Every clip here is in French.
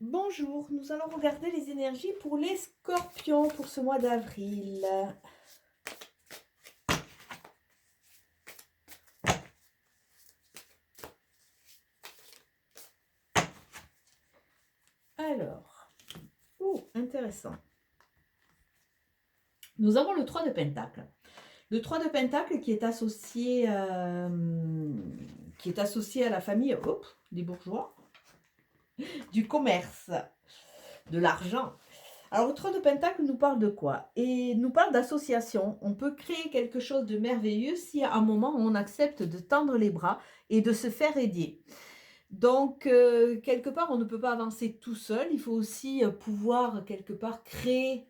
Bonjour, nous allons regarder les énergies pour les scorpions pour ce mois d'avril. Alors, intéressant. Nous avons le 3 de Pentacle. Le 3 de Pentacle qui est associé à la famille des bourgeois, du commerce, de l'argent. Alors, le 3 de Pentacle nous parle de quoi? Et nous parle d'association. On peut créer quelque chose de merveilleux si à un moment on accepte de tendre les bras et de se faire aider. Donc, quelque part, on ne peut pas avancer tout seul. Il faut aussi pouvoir, quelque part, créer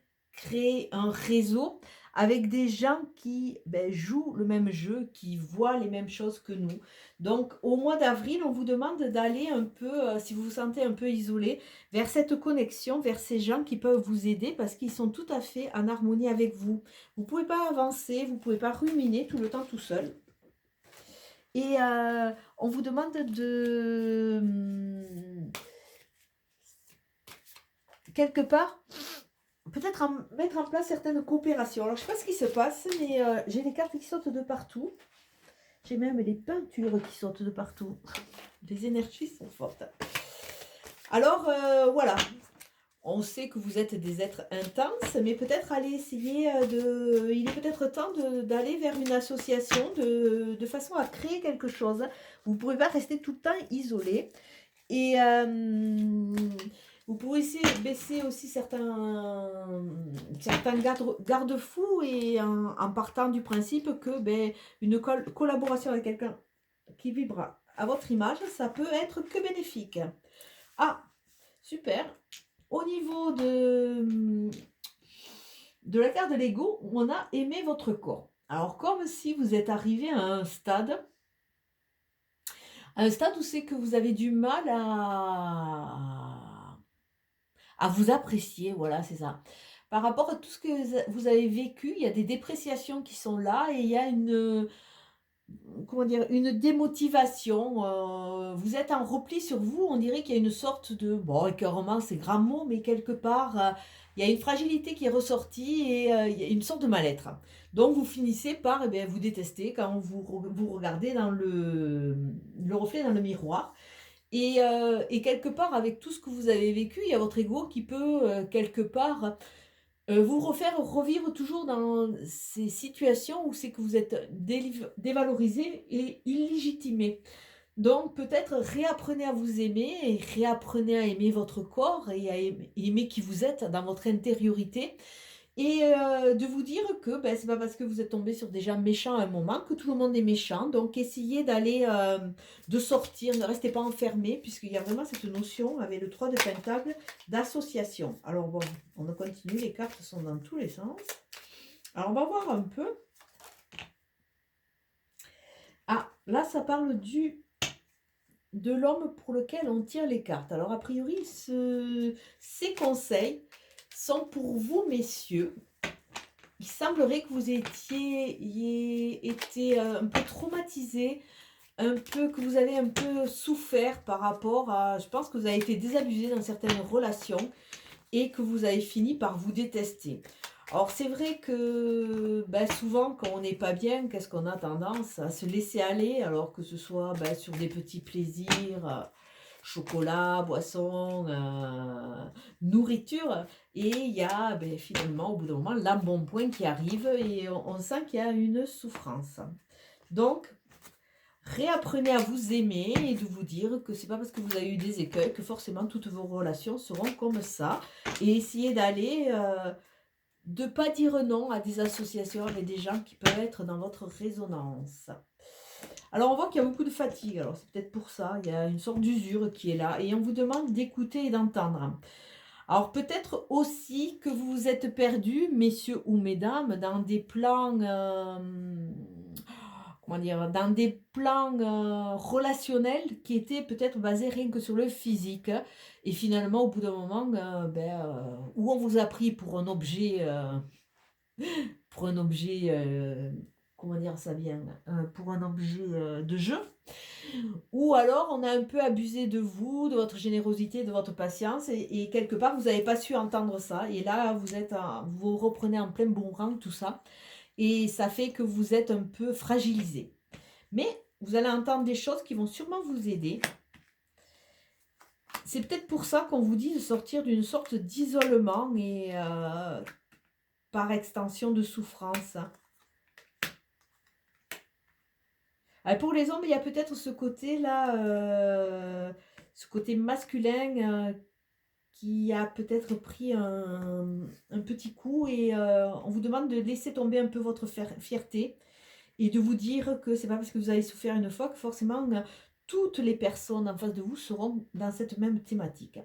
un réseau avec des gens qui jouent le même jeu, qui voient les mêmes choses que nous. Donc, au mois d'avril, on vous demande d'aller un peu, si vous vous sentez un peu isolé, vers cette connexion, vers ces gens qui peuvent vous aider parce qu'ils sont tout à fait en harmonie avec vous. Vous ne pouvez pas avancer, vous ne pouvez pas ruminer tout le temps tout seul. Et on vous demande de quelque part, peut-être mettre en place certaines coopérations. Alors, je ne sais pas ce qui se passe, mais j'ai des cartes qui sautent de partout. J'ai même des peintures qui sautent de partout. Les énergies sont fortes. Alors, voilà. On sait que vous êtes des êtres intenses, mais peut-être aller essayer de... Il est peut-être temps d'aller vers une association de façon à créer quelque chose. Vous ne pourrez pas rester tout le temps isolé. Et vous pouvez essayer de baisser aussi certains garde-fous et en partant du principe que une collaboration avec quelqu'un qui vibre à votre image, ça peut être que bénéfique. Ah, super. Au niveau de la carte de l'ego, on a aimé votre corps. Alors, comme si vous êtes arrivé à un stade où c'est que vous avez du mal à vous apprécier, voilà, c'est ça. Par rapport à tout ce que vous avez vécu, il y a des dépréciations qui sont là et il y a comment dire, une démotivation. Vous êtes en repli sur vous, on dirait qu'il y a une sorte de, bon, écœurement, c'est grand mot, mais quelque part, il y a une fragilité qui est ressortie et il y a une sorte de mal-être. Donc vous finissez par vous détester quand vous regardez dans le reflet dans le miroir. Et quelque part, avec tout ce que vous avez vécu, il y a votre ego qui peut, quelque part, vous refaire revivre toujours dans ces situations où c'est que vous êtes dévalorisé et illégitimé. Donc peut-être réapprenez à vous aimer et réapprenez à aimer votre corps et à aimer qui vous êtes dans votre intériorité. Et de vous dire que c'est pas parce que vous êtes tombé sur des gens méchants à un moment que tout le monde est méchant. Donc essayez d'aller, de sortir, ne restez pas enfermé, puisqu'il y a vraiment cette notion avec le 3 de Pentacle d'association. Alors bon, on continue, les cartes sont dans tous les sens. Alors on va voir un peu. Ah, là ça parle de l'homme pour lequel on tire les cartes. Alors a priori, ces conseils sont pour vous, messieurs. Il semblerait que vous ayez été un peu traumatisé, un peu, que vous avez un peu souffert par rapport à... Je pense que vous avez été désabusé dans certaines relations et que vous avez fini par vous détester. Alors c'est vrai que souvent quand on n'est pas bien, qu'est-ce qu'on a tendance à se laisser aller, alors que ce soit sur des petits plaisirs, chocolat, boisson, nourriture, et il y a finalement au bout d'un moment l'embonpoint qui arrive et on sent qu'il y a une souffrance. Donc réapprenez à vous aimer et de vous dire que c'est pas parce que vous avez eu des écueils que forcément toutes vos relations seront comme ça, et essayez d'aller de ne pas dire non à des associations avec des gens qui peuvent être dans votre résonance. Alors on voit qu'il y a beaucoup de fatigue, alors c'est peut-être pour ça, il y a une sorte d'usure qui est là, et on vous demande d'écouter et d'entendre. Alors peut-être aussi que vous vous êtes perdus, messieurs ou mesdames, dans des plans, comment dire, dans des plans relationnels qui étaient peut-être basés rien que sur le physique. Et finalement, au bout d'un moment, où on vous a pris pour un objet, comment dire ça bien, pour un objet de jeu, Ou alors on a un peu abusé de vous, de votre générosité, de votre patience et quelque part vous n'avez pas su entendre ça et là vous reprenez en plein boomerang tout ça et ça fait que vous êtes un peu fragilisé. Mais vous allez entendre des choses qui vont sûrement vous aider. C'est peut-être pour ça qu'on vous dit de sortir d'une sorte d'isolement et par extension de souffrance. Pour les hommes, il y a peut-être ce côté-là, ce côté masculin qui a peut-être pris un petit coup et on vous demande de laisser tomber un peu votre fierté et de vous dire que c'est pas parce que vous avez souffert une fois que forcément toutes les personnes en face de vous seront dans cette même thématique.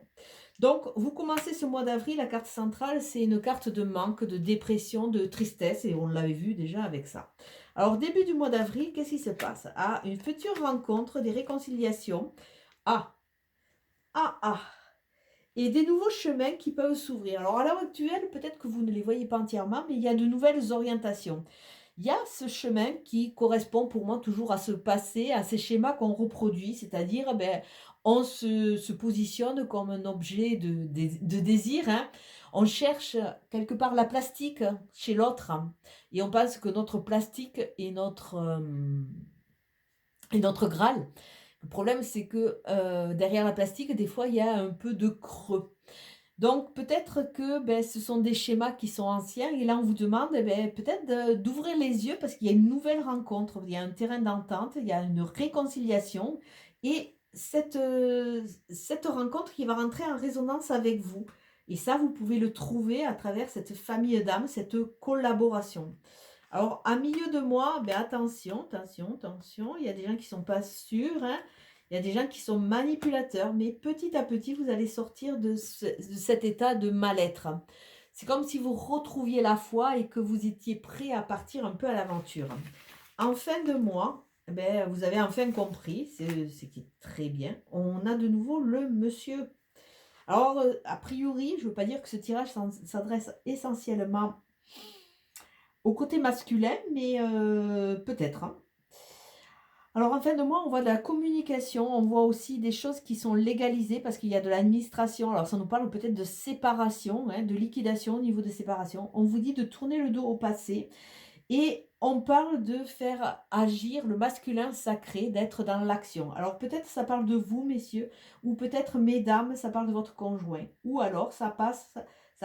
Donc, vous commencez ce mois d'avril, la carte centrale, c'est une carte de manque, de dépression, de tristesse, et on l'avait vu déjà avec ça. Alors, début du mois d'avril, qu'est-ce qui se passe? Ah, une future rencontre, des réconciliations. Ah, ah. Et des nouveaux chemins qui peuvent s'ouvrir. Alors, à l'heure actuelle, peut-être que vous ne les voyez pas entièrement, mais il y a de nouvelles orientations. Il y a ce chemin qui correspond pour moi toujours à ce passé, à ces schémas qu'on reproduit, c'est-à-dire on se positionne comme un objet de désir, hein. On cherche quelque part la plastique chez l'autre et on pense que notre plastique est notre Graal. Le problème, c'est que derrière la plastique, des fois, il y a un peu de creux. Donc peut-être que, ce sont des schémas qui sont anciens et là on vous demande, peut-être d'ouvrir les yeux parce qu'il y a une nouvelle rencontre, il y a un terrain d'entente, il y a une réconciliation et cette rencontre qui va rentrer en résonance avec vous. Et ça, vous pouvez le trouver à travers cette famille d'âmes, cette collaboration. Alors, à milieu de mois, attention, il y a des gens qui ne sont pas sûrs, hein. Il y a des gens qui sont manipulateurs, mais petit à petit, vous allez sortir de cet état de mal-être. C'est comme si vous retrouviez la foi et que vous étiez prêt à partir un peu à l'aventure. En fin de mois, vous avez enfin compris, c'est qui est très bien, on a de nouveau le monsieur. Alors, a priori, je ne veux pas dire que ce tirage s'adresse essentiellement au côté masculin, mais peut-être, hein. Alors en fin de mois, on voit de la communication, on voit aussi des choses qui sont légalisées parce qu'il y a de l'administration. Alors ça nous parle peut-être de séparation, hein, de liquidation au niveau de séparation. On vous dit de tourner le dos au passé et on parle de faire agir le masculin sacré, d'être dans l'action. Alors peut-être ça parle de vous, messieurs, ou peut-être mesdames, ça parle de votre conjoint. Ou alors ça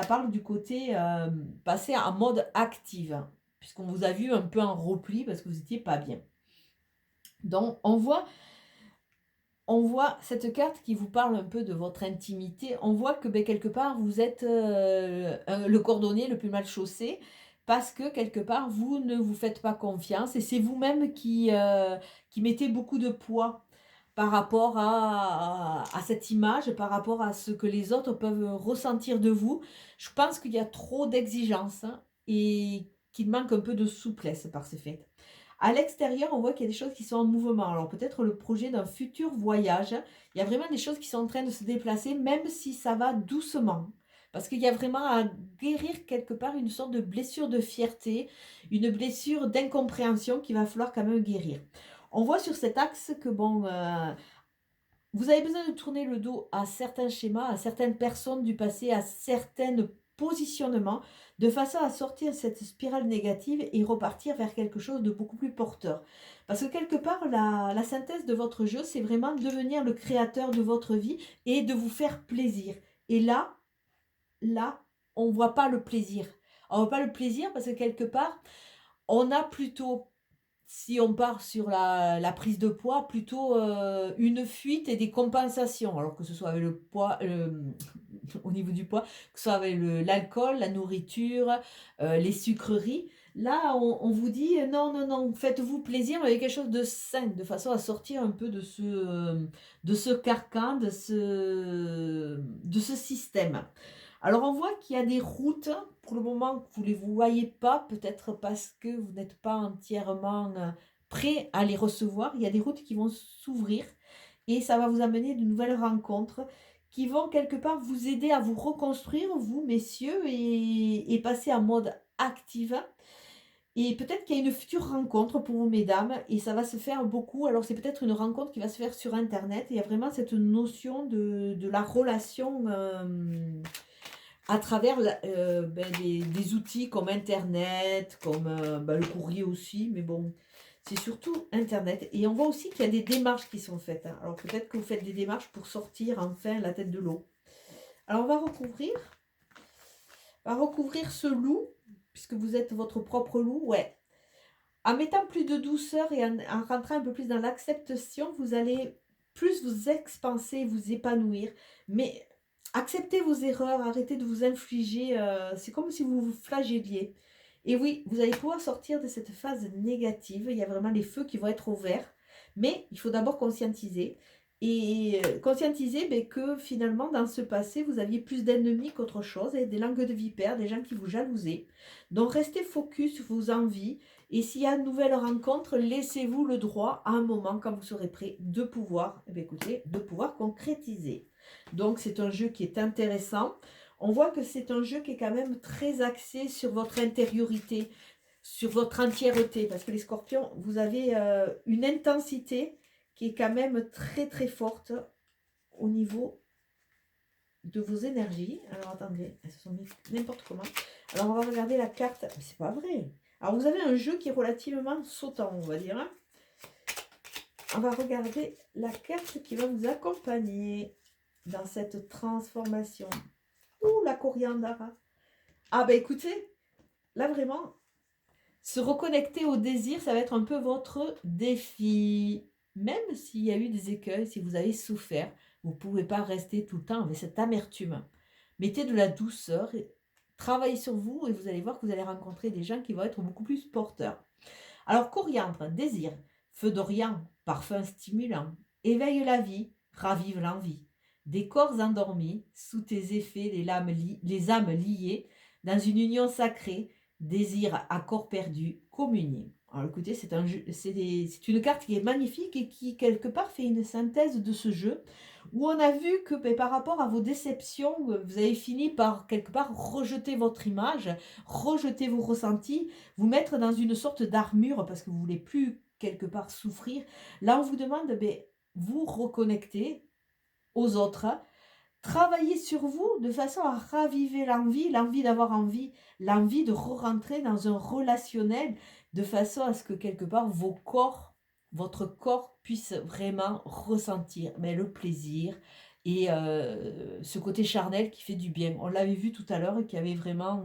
parle du côté passer en mode active, puisqu'on vous a vu un peu en repli parce que vous n'étiez pas bien. Donc, on voit cette carte qui vous parle un peu de votre intimité. On voit que quelque part, vous êtes le cordonnier le plus mal chaussé parce que quelque part, vous ne vous faites pas confiance et c'est vous-même qui mettez beaucoup de poids par rapport à cette image, par rapport à ce que les autres peuvent ressentir de vous. Je pense qu'il y a trop d'exigences et qu'il manque un peu de souplesse par ces faits. À l'extérieur, on voit qu'il y a des choses qui sont en mouvement. Alors peut-être le projet d'un futur voyage. Il y a vraiment des choses qui sont en train de se déplacer, même si ça va doucement. Parce qu'il y a vraiment à guérir quelque part une sorte de blessure de fierté, une blessure d'incompréhension qu'il va falloir quand même guérir. On voit sur cet axe que vous avez besoin de tourner le dos à certains schémas, à certaines personnes du passé, à certains positionnements, de façon à sortir de cette spirale négative et repartir vers quelque chose de beaucoup plus porteur. Parce que quelque part, la synthèse de votre jeu, c'est vraiment devenir le créateur de votre vie et de vous faire plaisir. Et là, on ne voit pas le plaisir. On ne voit pas le plaisir parce que quelque part, on a plutôt, si on part sur la prise de poids, plutôt une fuite et des compensations. Alors que ce soit avec le poids, au niveau du poids, que ce soit avec l'alcool, la nourriture, les sucreries. Là, on vous dit non, faites-vous plaisir avec quelque chose de sain, de façon à sortir un peu de ce carcan, de ce système. Alors on voit qu'il y a des routes, pour le moment que vous ne les voyez pas, peut-être parce que vous n'êtes pas entièrement prêt à les recevoir. Il y a des routes qui vont s'ouvrir et ça va vous amener de nouvelles rencontres qui vont quelque part vous aider à vous reconstruire, vous messieurs, et passer en mode actif. Et peut-être qu'il y a une future rencontre pour vous, mesdames, et ça va se faire beaucoup. Alors, c'est peut-être une rencontre qui va se faire sur internet. Il y a vraiment cette notion de la relation, à travers des outils comme internet, comme, le courrier aussi, mais bon, c'est surtout internet et on voit aussi qu'il y a des démarches qui sont faites, hein. Alors peut-être que vous faites des démarches pour sortir enfin la tête de l'eau. Alors on va recouvrir ce loup, puisque vous êtes votre propre loup, ouais. En mettant plus de douceur et en rentrant un peu plus dans l'acceptation, vous allez plus vous expanser, vous épanouir. Mais acceptez vos erreurs, arrêtez de vous infliger. C'est comme si vous vous flagelliez. Et oui, vous allez pouvoir sortir de cette phase négative. Il y a vraiment les feux qui vont être au vert. Mais il faut d'abord conscientiser. Et conscientiser que finalement, dans ce passé, vous aviez plus d'ennemis qu'autre chose, et des langues de vipère, des gens qui vous jalousaient. Donc restez focus sur vos envies et s'il y a une nouvelle rencontre, laissez-vous le droit à un moment, quand vous serez prêt, de pouvoir, écoutez, de pouvoir concrétiser. Donc c'est un jeu qui est intéressant. On voit que c'est un jeu qui est quand même très axé sur votre intériorité, sur votre entièreté, parce que les scorpions, vous avez une intensité qui est quand même très très forte au niveau de vos énergies. Alors attendez, elles se sont mises n'importe comment. Alors on va regarder la carte. Mais c'est pas vrai. Alors vous avez un jeu qui est relativement sautant, on va dire, hein. On va regarder la carte qui va vous accompagner dans cette transformation. Ouh, la coriandre. Ah ben écoutez, là vraiment, se reconnecter au désir, ça va être un peu votre défi. Même s'il y a eu des écueils, si vous avez souffert, vous ne pouvez pas rester tout le temps avec cette amertume. Mettez de la douceur, travaillez sur vous et vous allez voir que vous allez rencontrer des gens qui vont être beaucoup plus porteurs. Alors, coriandre, désir, feu d'Orient, parfum stimulant, éveille la vie, ravive l'envie. Des corps endormis, sous tes effets, les âmes liées, dans une union sacrée, désir à corps perdu, communier. Alors écoutez, c'est une carte qui est magnifique et qui, quelque part, fait une synthèse de ce jeu, où on a vu que par rapport à vos déceptions, vous avez fini par, quelque part, rejeter votre image, rejeter vos ressentis, vous mettre dans une sorte d'armure parce que vous voulez plus quelque part souffrir. Là, on vous demande, vous reconnecter aux autres, travailler sur vous de façon à raviver l'envie d'avoir envie, l'envie de re-rentrer dans un relationnel de façon à ce que quelque part votre corps puisse vraiment ressentir le plaisir et ce côté charnel qui fait du bien. On l'avait vu tout à l'heure et qui avait vraiment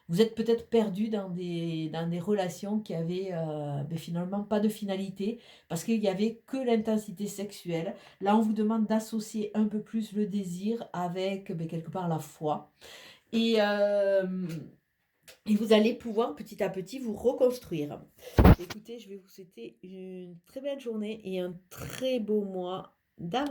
vous êtes peut-être perdu dans des relations qui avaient finalement pas de finalité parce qu'il n'y avait que l'intensité sexuelle. Là, on vous demande d'associer un peu plus le désir avec quelque part la foi. Et, et vous allez pouvoir petit à petit vous reconstruire. Écoutez, je vais vous souhaiter une très belle journée et un très beau mois d'avril.